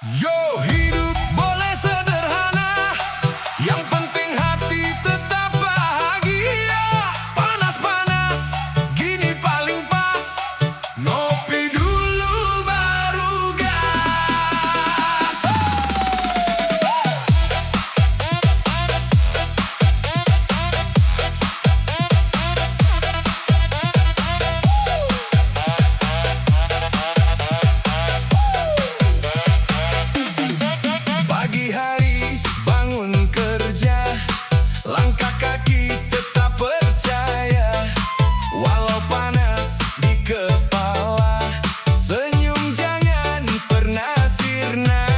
Yo, hidup boleh sederhana, yang penting hati tetap bahagia. Panas-panas, gini paling pas, ngopi dulu baru gas. Pagi hari bangun kerja, langkah kaki tetap percaya. Walau panas di kepala, senyum jangan pernah sirna.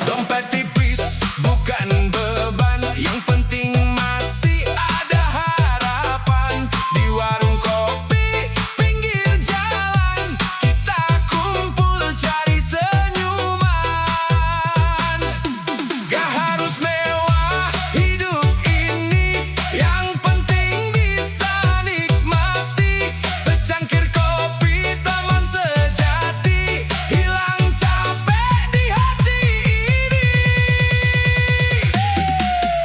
Dompet tipis bukan beban, yang penting masih ada harapan. Di warung kopi pinggir jalan, kita kumpul cari senyuman. Gak harus mewah hidup ini, yang penting bisa nikmati. Secangkir kopi teman sejati, hilang capek di hati ini.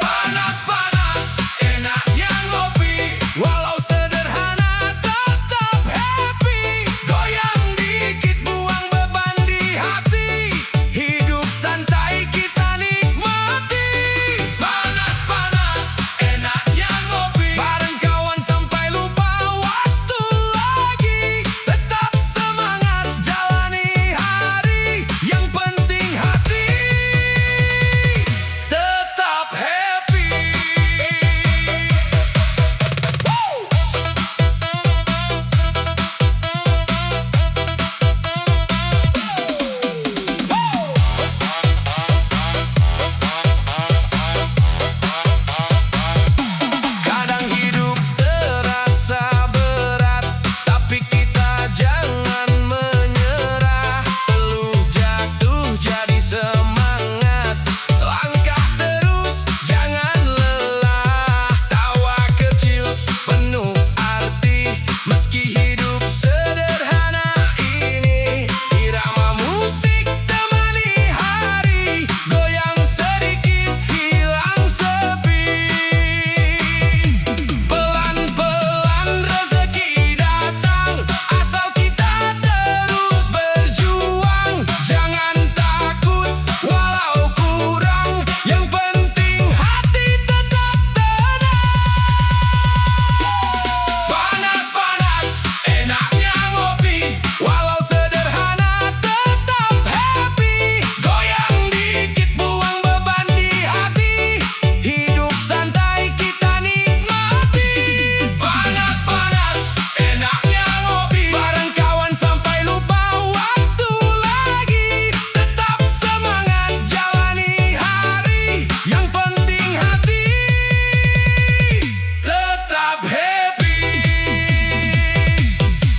Panas-panas enaknya ngopi, walau sederhana tetap happy. Goyang dikit buang beban di hati, hidup santai kita nikmati. Panas-panas enaknya ngopi, bareng kawan sampai lupa waktu lagi. Tetap semangat jalani hari, yang penting hati tetap happy. Kadang hidup terasa berat, tapi kita jangan menyerah. Peluh jatuh jadi semangat, langkah terus jangan lelah. Tawa kecil penuh arti, meski hidup sederhana ini. Irama musik temani hari, goyang sedikit hilang sepi. Pelan-pelan rezeki datang, asal kita terus berjuang. Jangan takut walau kurang, yang penting hati tetap tenang. Panas-panas enaknya ngopi, walau sederhana tetap happy. Goyang dikit buang beban di hati, hidup santai kita nikmati. Panas-panas enaknya ngopi, bareng kawan sampai lupa waktu lagi. Tetap semangat jalani hari, yang penting hati tetap happy.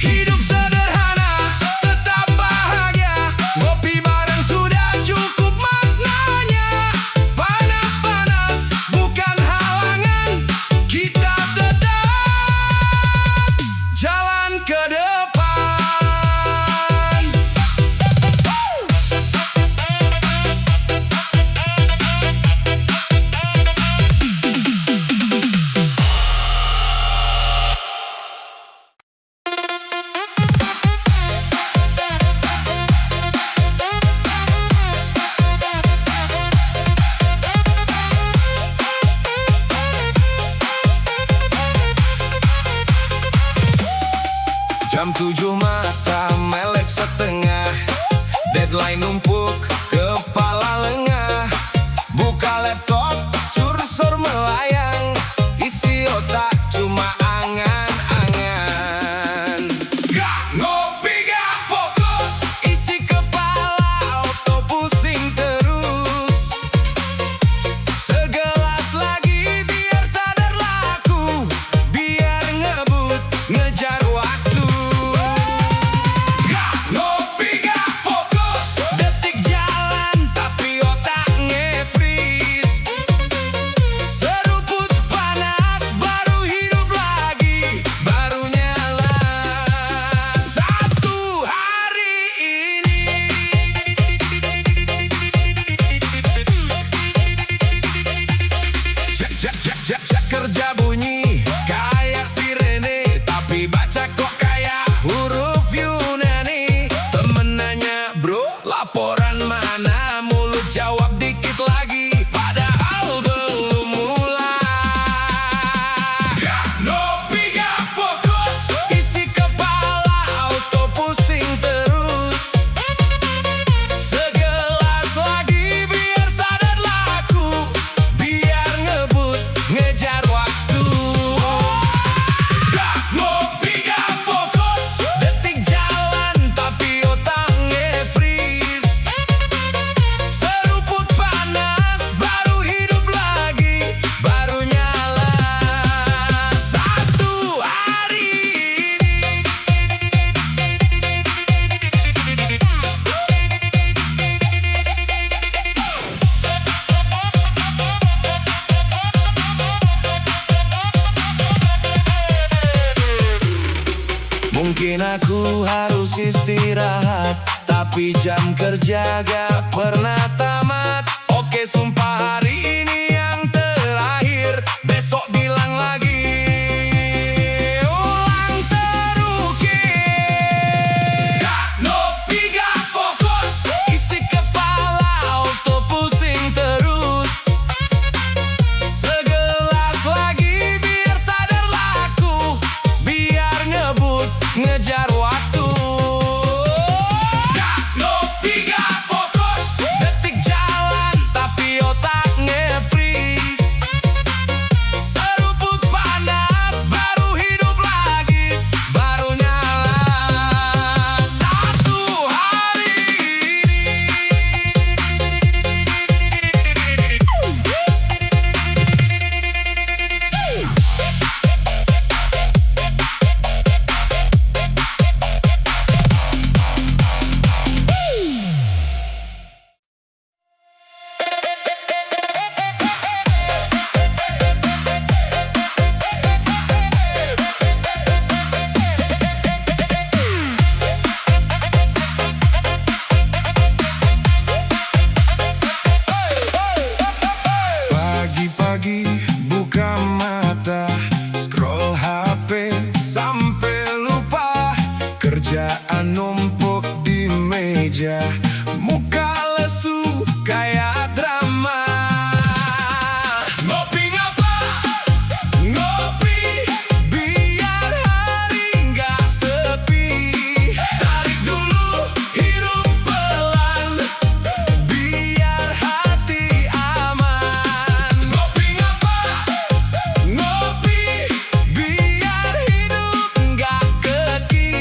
Hidup sederhana tetap bahagia, ngopi bareng sudah cukup maknanya. Panas-panas bukan halangan, kita tetap jalan ke depan. Jam 7 mata melek setengah, deadline numpuk kepala lengah. Buka laptop cursor melayang, isi otak cuma angan-angan. Gak ngopi gak fokus, isi kepala auto pusing terus. Segelas lagi biar sadar laku, biar ngebut ngejar waktu. Gak ngopi gak fokus, detik jalan Laporan mana, mulut jawab dikit lagi, padahal belum mulai. Ngopi gak fokus, isi kepala auto pusing terus. Segelas lagi biar sadar laku, biar ngebut ngejar waktu. Ngopi gak fokus, detik jalan tapi otak nge-freeze. Seruput panas baru hidup lagi, baru nyala satu hari ini. Mungkin aku harus istirahat, tapi jam kerja gak pernah tamat. Oke, sumpah hari ini yang terakhir, besok bilang lagi. Ulang terukir. Ngopi gak fokus, isi kepala auto pusing terus. Segelas lagi biar sadar laku, biar ngebut ngejar waktu. Ngopi gak fokus, detik jalan tapi otak nge-freeze. Seruput panas baru hidup lagi, baru nyala satu hari ini. Pagi-pagi buka mata, scroll HP sampai lupa. Kerjaan numpuk di meja, muka lesu kayak drama. Ngopi ngapa? Ngopi biar hari nggak sepi. Tarik dulu, hirup pelan, biar hati aman. Ngopi ngapa? Ngopi biar hidup nggak keki.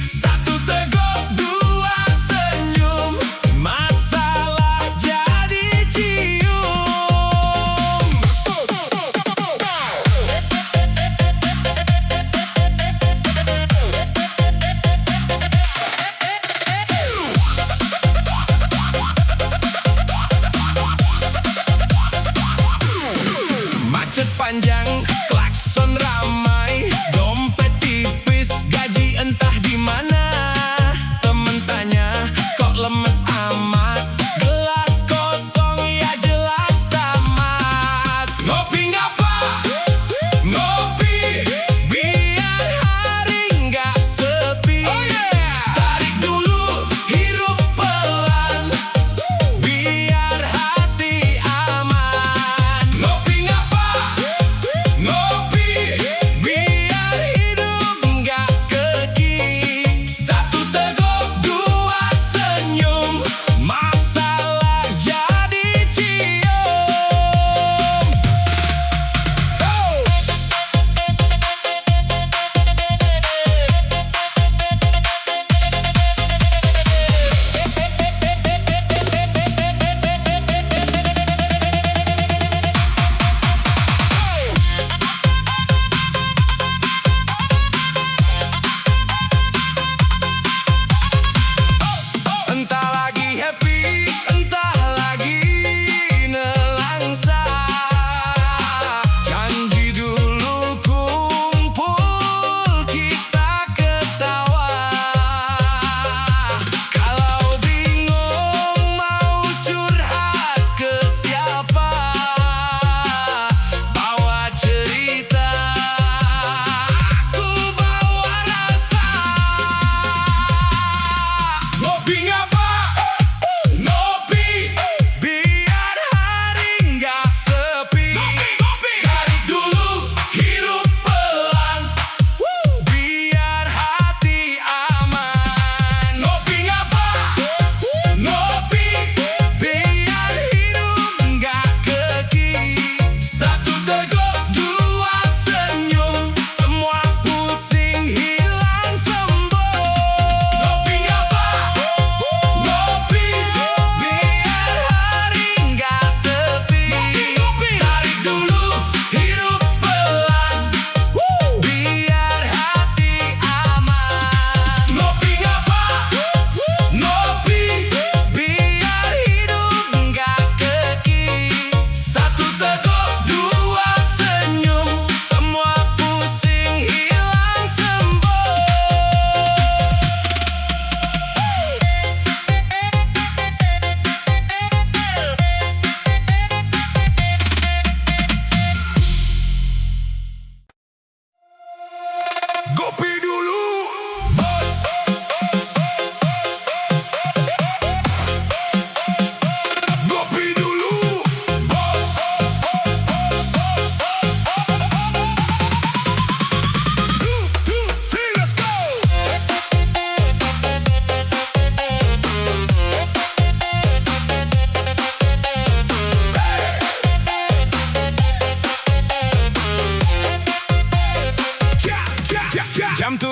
Satu teguk, dua senyum, masalah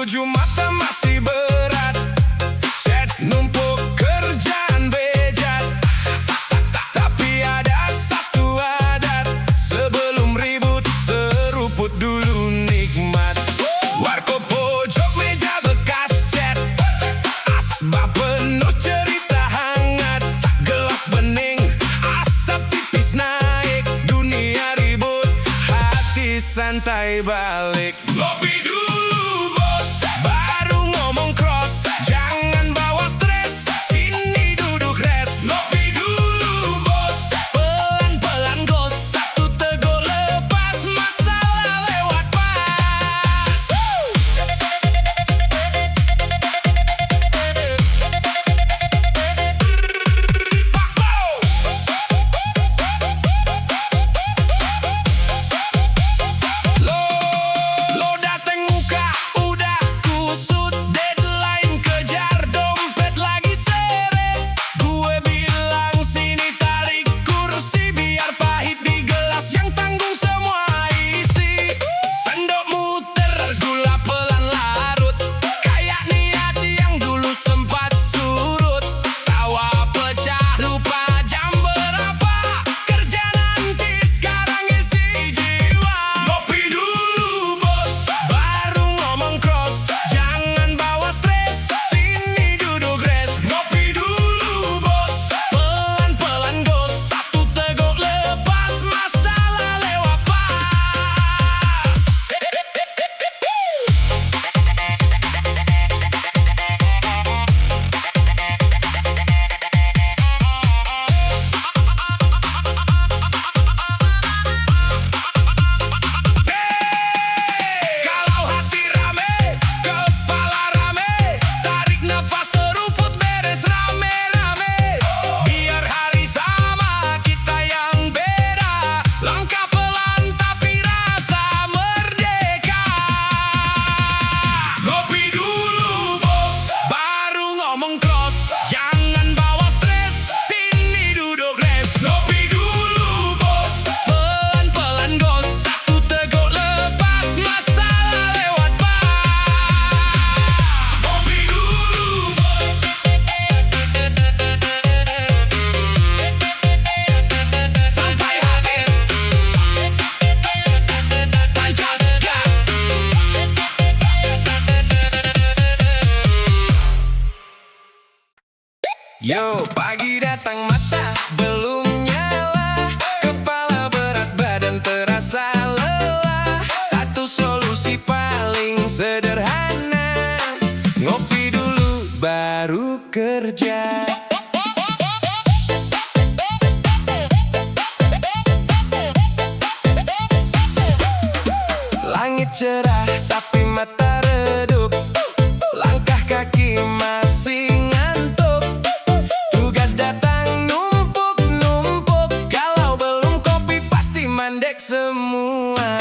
tujuh mata masih berat, chat numpuk kerjaan bejat. Tapi ada satu adat, sebelum ribut seruput dulu nikmat. Warkop pojok meja bekas chat, asbak penuh cerita hangat. Gelas bening, asap tipis naik. Dunia ribut, hati santai balik. Ngopi dulu bos, baru ngomong cross. Jangan bawa stres, sini duduk rest. Ngopi dulu bos, pelan-pelan gos. Satu teguk lepas, masalah lewat pas. Lo dateng muka, udah kusut. Deadline kejar, dompet lagi seret. Gue bilang sini tarik kursi, biar pahit di gelas yang tanggung semua isi. Sendok muter, gula pelan larut. Kayak niat yang dulu sempat surut. Tawa pecah, lupa jam berapa. Kerja nanti, sekarang isi jiwa. Ngopi dulu bos, baru ngomong cross. Jangan bawa stres, sini duduk rest. Ngopi dulu bos, pelan-pelan gos. Satu teguk lepas, masalah lewat pas. Kalau hati rame, kepala rame. Tarik nafas seruput, beres rame-rame. Biar hari sama, kita yang beda. Langkah pelan tapi rasa merdeka. Ngopi dulu bos, baru ngomong cross. Jangan bawa stres, sini duduk rest. Ngopi dulu bos, pelan-pelan gos. Satu teguk lepas, masalah lewat pas. Ngopi dulu bos, sampai habis. Tancap gas. Yo, pagi datang mata belum nyala. Kepala berat, badan terasa lelah. Satu solusi paling sederhana, ngopi dulu baru kerja. Langit cerah tapi mata redup. Langkah kaki masih ngantuk. Tugas datang numpuk-numpuk. Kalau belum kopi pasti mandek semua.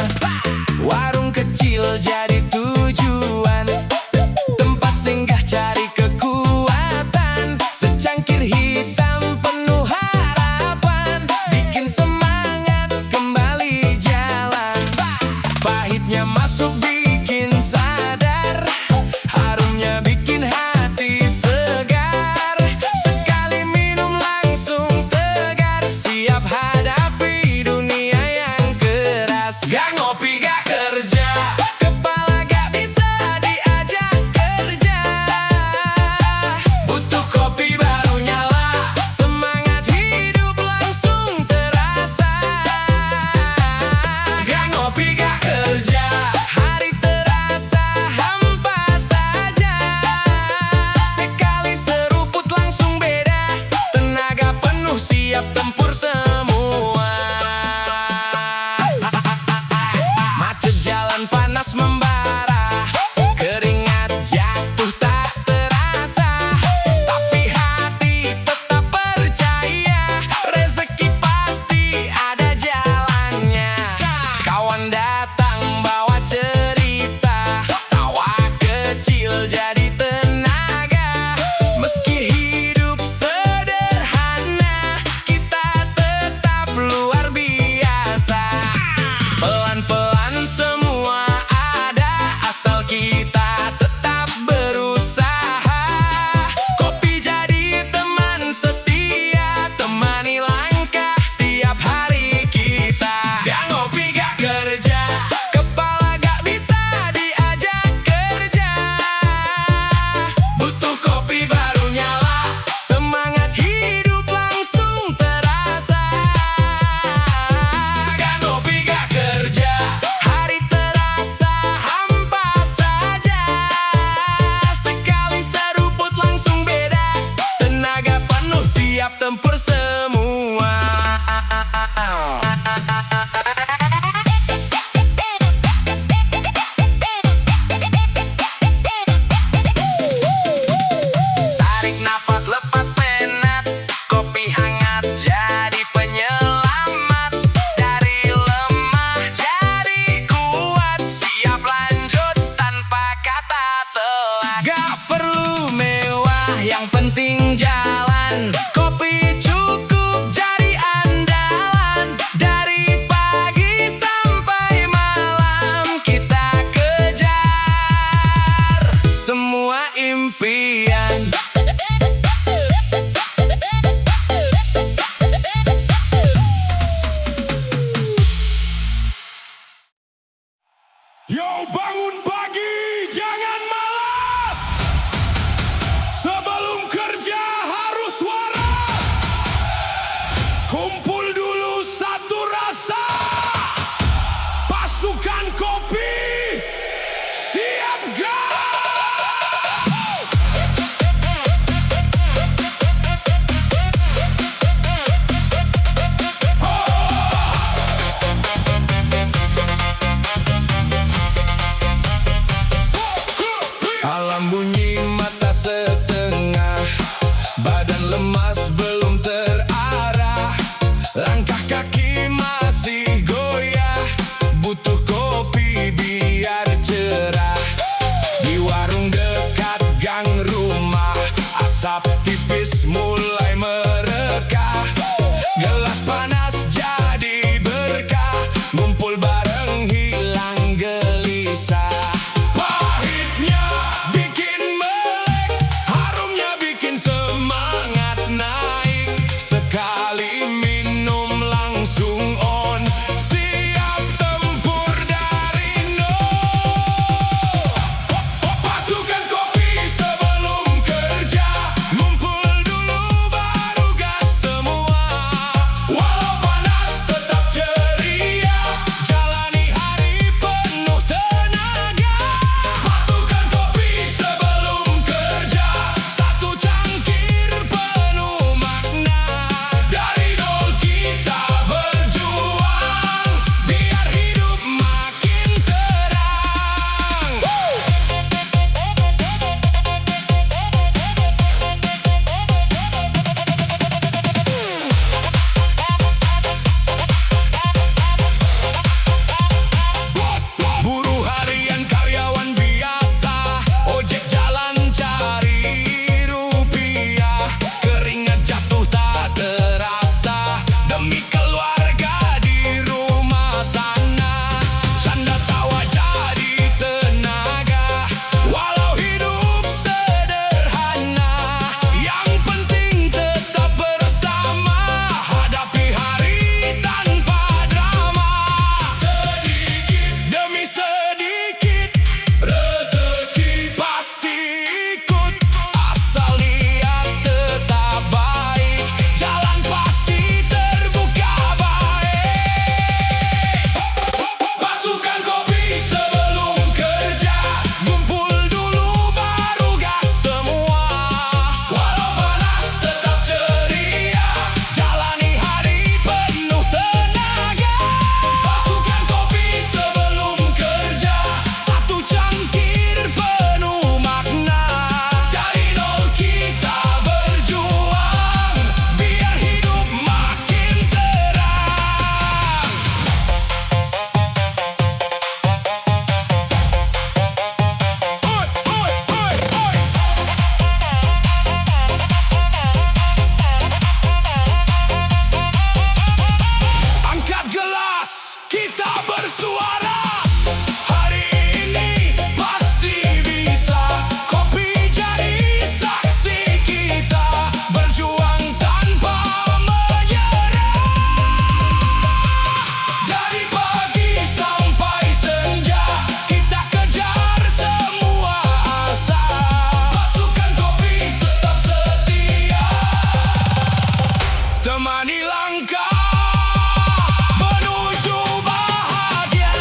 Warung kecil jadi tujuan, tempat singgah cari kekuatan. Secangkir hitam penuh harapan, bikin semangat kembali jalan. Pahitnya masuk siap tempur semua. Tarik nafas, lepas penat, kopi hangat jadi penyelamat. Dari lemah jadi kuat, siap lanjut tanpa kata telat. Gak perlu mewah, yang penting jalan. Kopi cukup jadi andalan. Dari pagi sampai malam kita kejar semua impian. Yo, bangun pagi, jangan malas. Sebelum kerja harus waras. Kumpul dulu satu rasa. Pasukan kopi, siap gak? Alam bunyi, mata setengah, badan lemas belum terarah. Langkah kaki masih goyah, butuh kopi biar cerah. Di warung dekat gang rumah, asap tipis mulai merekah. Gelas panas jadi berkah, ngumpul bareng hilang gelisah. Pahitnya bikin melek, harumnya bikin semangat naik. Sekali minum langsung on, siap tempur dari nol. Pasukan kopi sebelum kerja, ngumpul dulu baru gas semua. Walau panas tetap ceria, jalani hari penuh tenaga. Pasukan kopi sebelum kerja, satu cangkir penuh makna. Dari nol kita berjuang, biar hidup makin terang. Buruh harian, karyawan biasa, ojek jalan cari rupiah. Keringat jatuh tak terasa, demi keluarga di rumah sana. Canda tawa jadi tenaga, walau hidup sederhana. Yang penting tetap bersama, hadapi hari tanpa drama. Sedikit demi sedikit, rezeki pasti ikut. Asal niat tetap baik, jalan pasti terbuka baik. Pasukan kopi sebelum kerja, ngumpul dulu baru gas semua. Walau panas tetap ceria, jalani hari penuh tenaga. Pasukan kopi sebelum kerja, satu cangkir penuh makna. Dari nol kita berjuang, biar hidup makin terang. Oi, oi, oi, oi. Angkat gelas, kita bersuara. Hari ini pasti bisa, kopi jadi saksi kita. Berjuang tanpa menyerah. Dari pagi sampai senja, kita kejar semua asa. Pasukan kopi tetap setia, temani langkah menuju bahagia.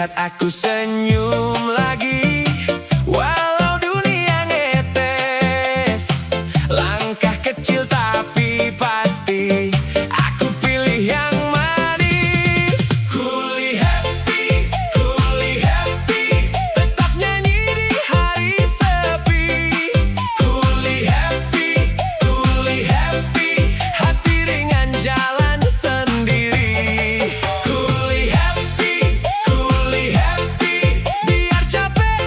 lihat aku senyum lagi. Walau dunia ngetes, langkah kecil tapi pasti aku pilih yang manis. Kuli happy, tetap nyanyi di hari sepi. Kuli happy, hati ringan jalan sendiri. Kuli happy, biar capek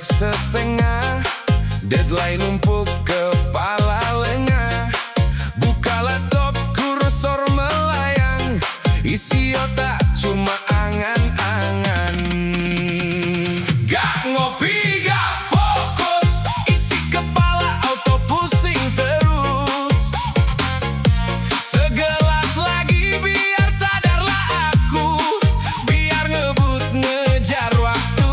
setengah, deadline numpuk kepala lengah. Buka laptop, kursor melayang, isi otak cuma angan-angan. Gak ngopi, gak fokus, isi kepala auto pusing terus. Segelas lagi biar sadarlah aku, biar ngebut ngejar waktu.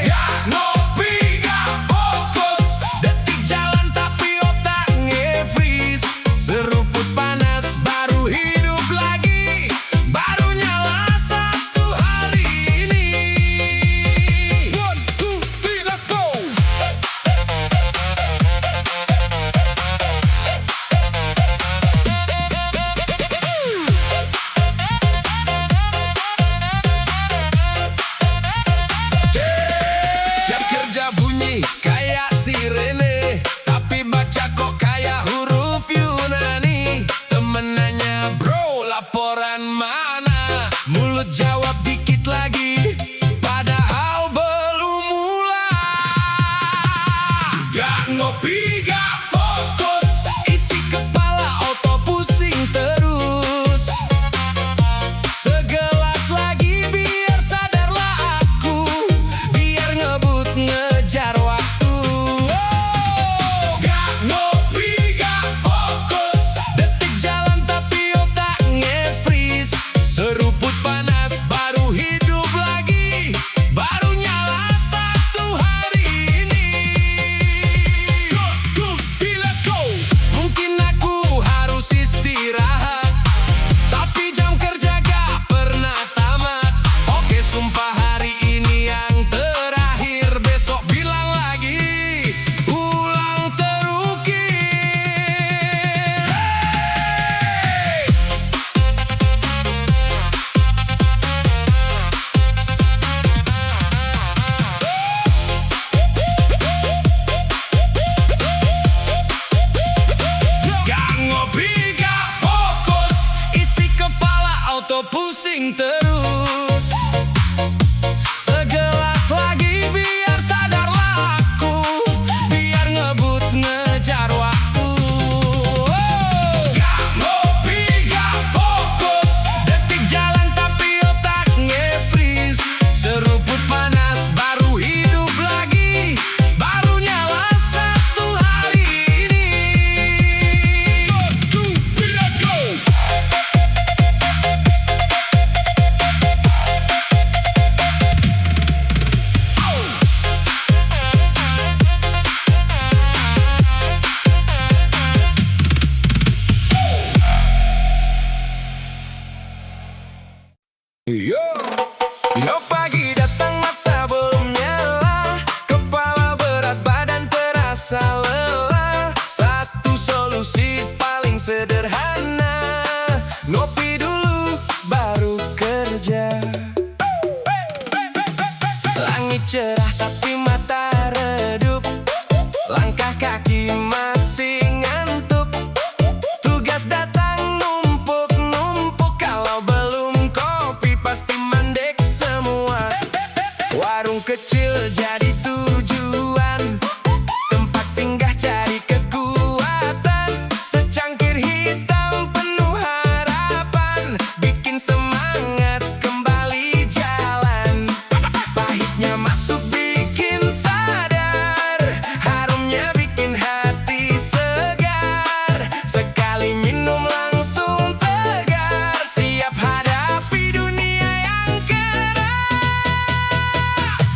Gak ngopi, gak fokus, detik jalan tapi otak nge-freeze. Seruput panas baru hidup lagi, baru nyala satu hari ini. 1, 2, 3, let's go! Jam kerja bunyi kayak sirene, tapi baca kok kayak huruf Yunani. Temen nanya, bro laporan mana? Mulut jawab dikit lagi, padahal belum mulai. Gak ngopi, gak fokus, isi kepala auto pusing terus. Segelas lagi biar sadarlah aku, biar ngebut ngejar waktu. Gak ngopi, gak fokus, detik jalan tapi otak nge-freeze. Seruput panas baru hidup lagi, baru nyala satu hari ini. Let's go! Mungkin aku harus istirahat, tapi jam kerja gak pernah tamat. Oke, sumpah hari ini yang terakhir, besok bilang lagi, ulang terukir. Gak ngopi, gak fokus, isi kepala auto pusing terus. Segelas lagi biar sadarlah aku, biar ngebut ngejar waktu. Gak ngopi, gak fokus, detik jalan tapi otak nge-freeze. Seruput panas baru hidup lagi, baru nyala satu hari ini. 1, 2, 3, let's go! Yo pagi datang mata belum nyala, kepala berat badan terasa lelah. Satu solusi paling sederhana, ngopi dulu baru kerja. Langit cerah tapi mata redup, langkah kaki masih ngantuk. Tugas datang numpuk-numpuk, kalau belum kopi pasti mandek semua. Warung kecil jadi tujuan, tempat singgah cari kekuatan. Secangkir hitam penuh harapan, bikin semangat kembali jalan. Pahitnya masuk bikin sadar, harumnya bikin hati segar. Sekali minum langsung tegar, siap hadapi dunia yang keras.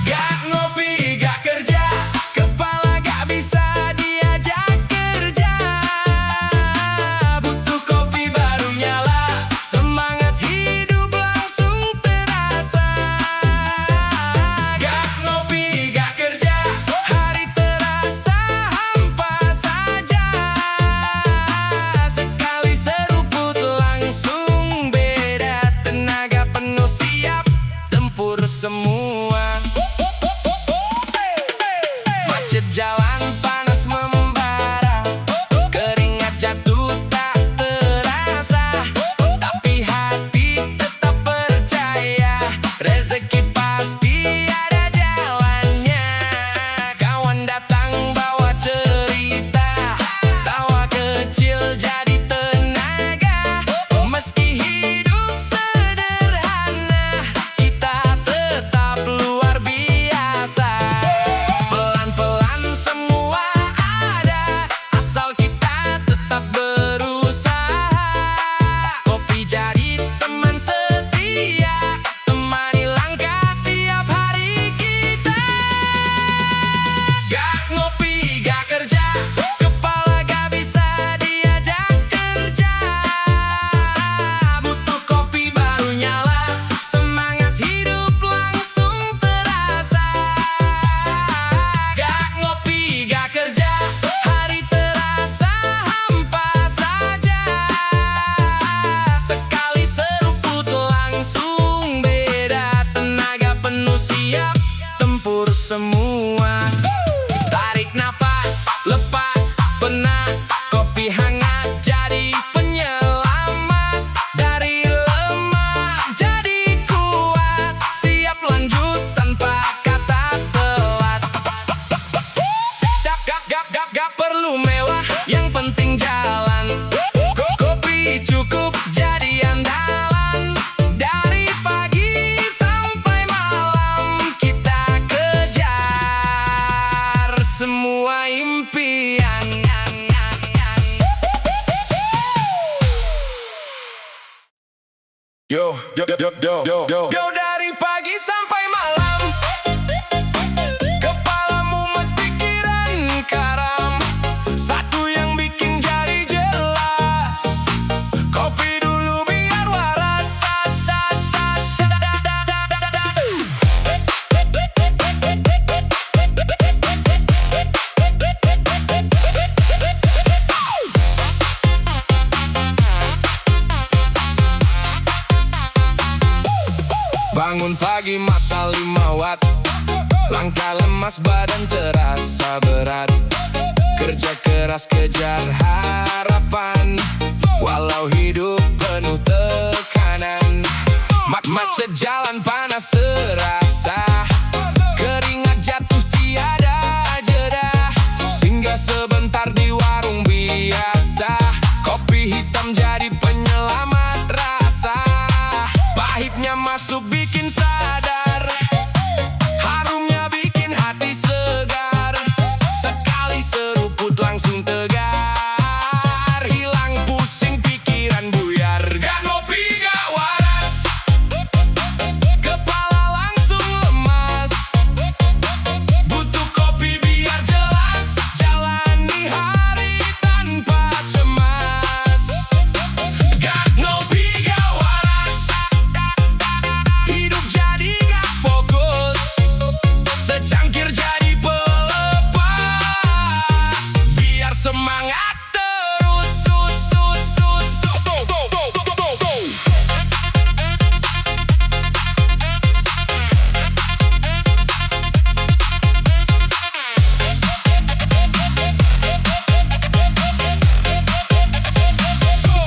Gak ngopi, gak kerja, kepala gak bisa diajak kerja. Butuh kopi baru nyala, semangat hidup langsung terasa. Gak ngopi, gak kerja, hari terasa hampa saja. Sekali seruput langsung beda, tenaga penuh siap tempur semua. Macet jalan panas membara, keringat jatuh tak terasa. Tapi hati tetap percaya, rezeki pasti ada jalan. semua. Tarik napas, lepas penat. Kopi hangat jadi penyelamat. Dari lemah jadi kuat. Siap lanjut tanpa kata telat. Gak perlu mewah, yang penting jalan. Kopi cukup jadi andalan. Dari pagi sampai malam kita kejar semua impian. Yo, yo, yo, yo, yo, yo, yo. Yo, dari pagi sampai malam, kepalamu pikiran karam. Satu yang bikin jadi jelas, kopi dulu biar waras. Bangun pagi mata 5 watt, langkah lemas badan terasa berat. Kerja keras kejar harapan, walau hidup penuh tekanan. Macet jalan panas terasa, keringat jatuh tiada jeda. Singgah sebentar di warung biasa, kopi hitam jadi penyelamat rasa. Pahitnya masuk bikin sadar, harumnya bikin hati segar. Sekali seruput langsung tegar, hilang pusing pikiran buyar. Gak ngopi gak waras, kepala langsung lemas. Butuh kopi biar jelas, jalani hari tanpa cemas. Gak ngopi gak waras, hidup jadi gak fokus. Secangkir jadi pelepas, biar semangat terus.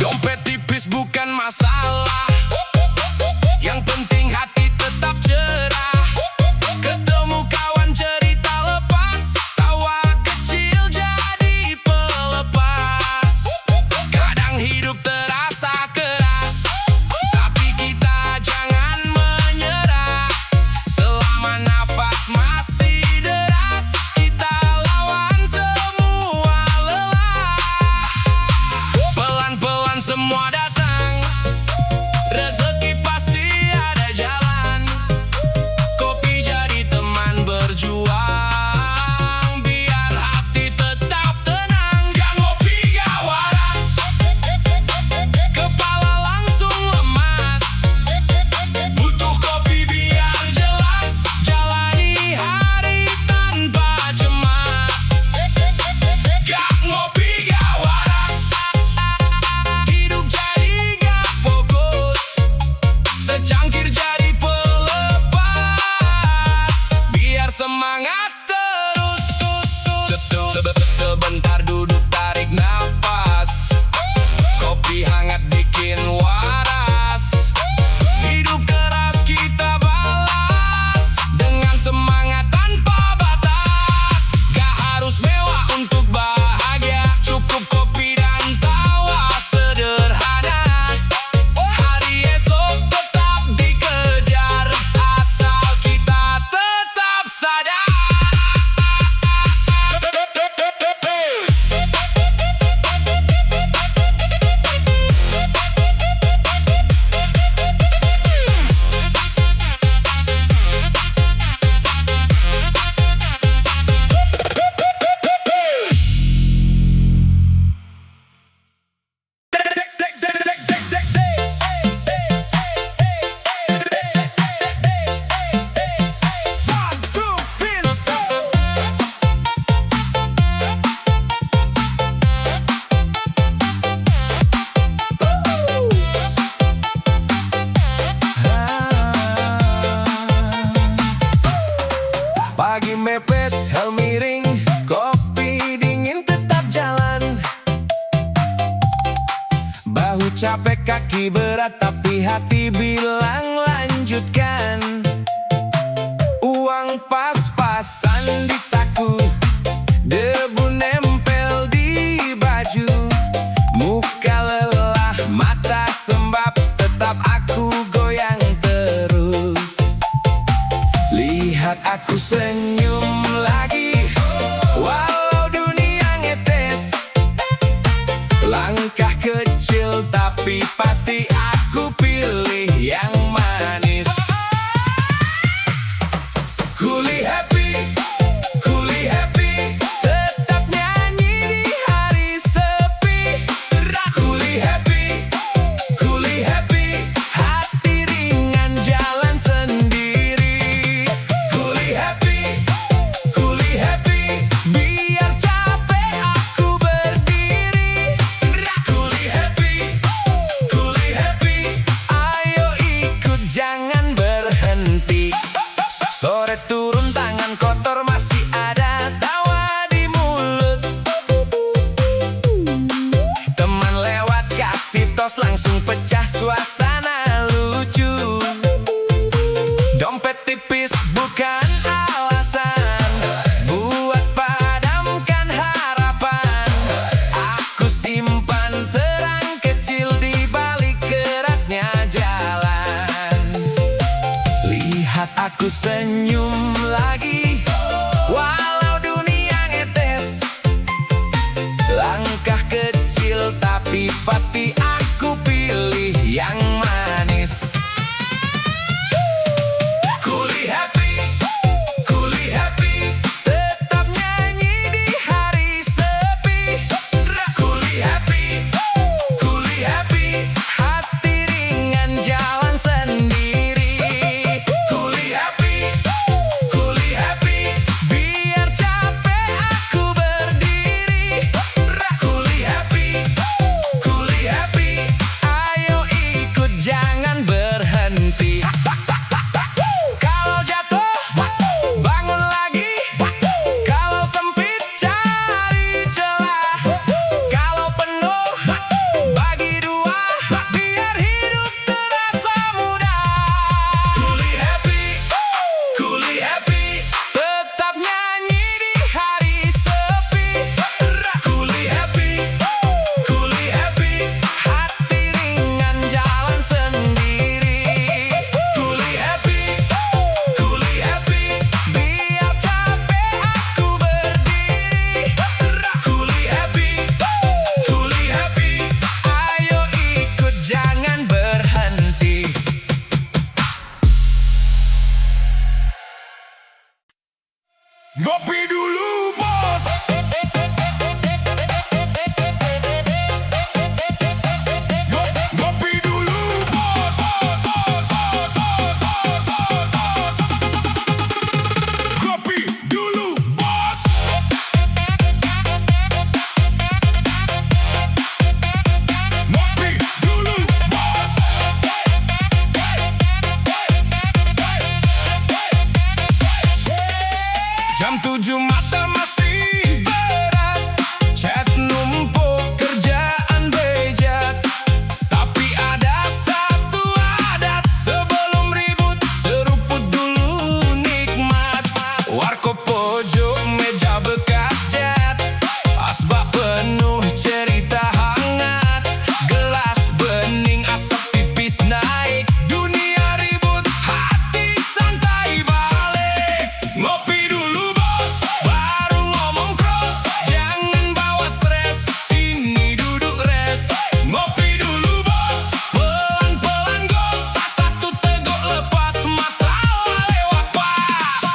Dompet tipis bukan masalah, yang penting hati tetap cerah. Ketemu kawan cerita lepas, tawa kecil jadi pelepas. Kadang hidup terasa keras, tapi kita jangan menyerah. Selama nafas masih deras, kita lawan semua lelah. Pelan-pelan semua datang, rezeki pasti ada jalan. Kopi jadi teman berjuang, biar hati tetap tenang. Gak ngopi gak waras, kepala langsung lemas. Butuh kopi biar jelas, jalani hari tanpa cemas. Gak ngopi gak waras, hidup jadi gak fokus. Secangkir jadi pelepas, biar semangat terus. Sebentar duduk tarik napas, kopi hangat bikin waras. Hidup keras kita balas, dengan semangat tanpa batas. Gak harus mewah untuk bahagia, cukup kopi dan tawa sederhana. Hari esok tetap dikejar, asal kita tetap sadar. Kaki mepet, helm miring, kopi dingin tetap jalan. Bahu capek, kaki berat, tapi hati bilang lanjutkan. Uang pas-pasan di saku, debu nempel di baju. Muka lelah, mata sembab, tetap aku goyang terus. Lihat aku senyum lagi, walau dunia ngetes. Langkah kecil tapi pasti aku pilih yang manis. Kuli happy, tetap nyanyi di hari sepi. Kuli happy, hati ringan jalan sendiri. Kuli happy, biar capek aku berdiri. Kuli happy, ayo ikut jangan berhenti. Sore turun tangan kotor masih ada tawa di mulut. Teman lewat kasih tos langsung pecah suasana lucu. Dompet tipis bukan alasan buat padamkan harapan. Aku simpan terang kecil di balik kerasnya jalan. Lihat aku senyum lagi, walau dunia ngetes. Langkah kecil tapi pasti aku pilih yang manis. Kuli happy, tetap nyanyi di hari sepi. Kuli happy, hati ringan jalan sendiri. Kuli happy, biar capek aku berdiri. Kuli happy, ayo ikut jangan berhenti. Kalau jatuh, bangun lagi. Kalau sempit, cari celah. Kalau penuh, bagi dua, biar hidup terasa mudah. Kuli happy, tetap nyanyi di hari sepi. Kuli happy, hati ringan jalan sendiri. Kuli happy, biar capek aku berdiri. Kuli happy, ayo ikut jangan berhenti. Ngopi dulu bos. Ngopi dulu bos. Ngopi dulu bos. Ngopi dulu bos. Jam 7 mata masih berat, chat numpuk kerjaan bejat. Tapi ada satu adat, sebelum ribut seruput dulu nikmat. Warkop pojok meja bekas cat, asbak penuh cerita hangat. Gelas bening asap tipis naik, dunia ribut hati santai balik. Ngopi dulu bos, baru ngomong cross. Jangan bawa stres, sini duduk rest. Ngopi dulu bos, pelan-pelan gos. Satu teguk lepas, masalah lewat pas.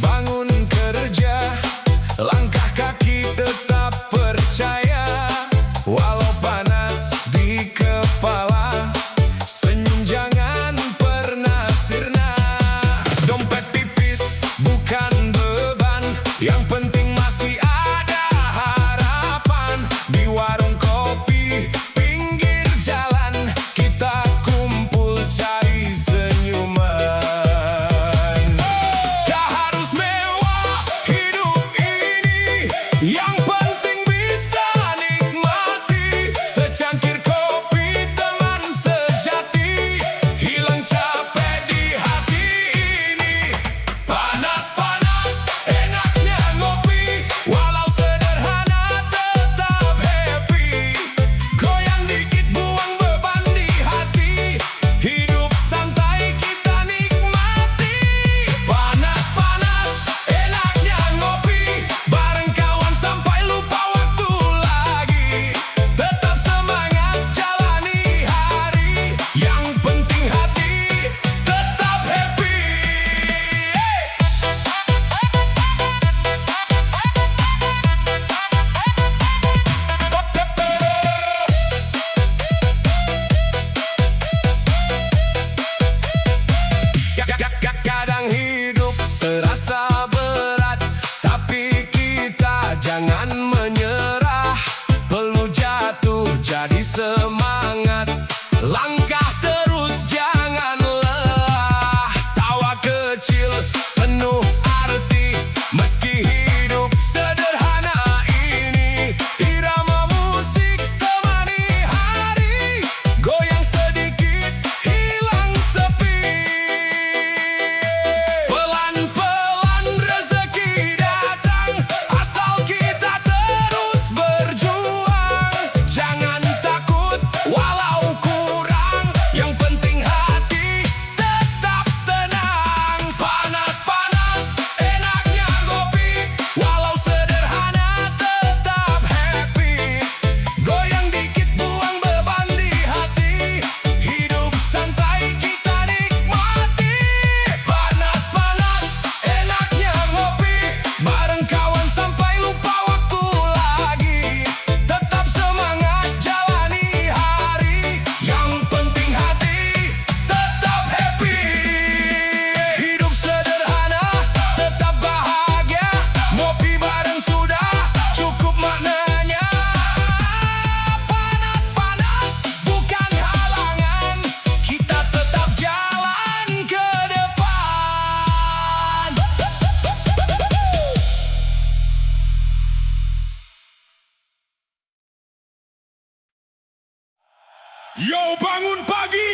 bangun kerja, langkah kaki tetap percaya. Walau panas di kepala, senyum jangan pernah sirna. Dompet tipis bukan beban, yang penting masih ada harapan. Di warung kopi pinggir jalan, kita kumpul cari senyuman. Gak harus mewah hidup ini, yang penting bisa nikmati. Secangkir kopi teman sejati, hilang capek di hati ini. Panas-panas enaknya ngopi, walau sederhana tetap happy. Goyang dikit buang beban di hati, hidup santai kita nikmati. Panas-panas enaknya ngopi, bareng kawan sampai lupa waktu lagi. Tetap semangat jalani hari, yang penting hati tetap happy. Kadang hidup terasa berat, tapi kita jangan menyerah. Perlu jatuh jadi semangat, langkah terus jangan lelah. Tawa kecil penuh arti, meski hidup sederhana ini. Irama musik temani hari, goyang sedikit hilang sepi. Pelan-pelan rezeki datang, asal kita terus berjuang. Jangan takut walau kurang, yang penting hati tetap tenang. Panas-panas enaknya ngopi, walau sederhana tetap happy. Goyang dikit buang beban di hati, hidup santai kita nikmati. Panas-panas enaknya ngopi, bareng kawan sampai lupa waktu lagi. Tetap semangat jalani hari, yang penting hati tetap happy. Hidup sederhana tetap bahagia, ngopi bareng sudah cukup maknanya. Panas-panas bukan halangan, kita tetap jalan ke depan. Yo, bangun pagi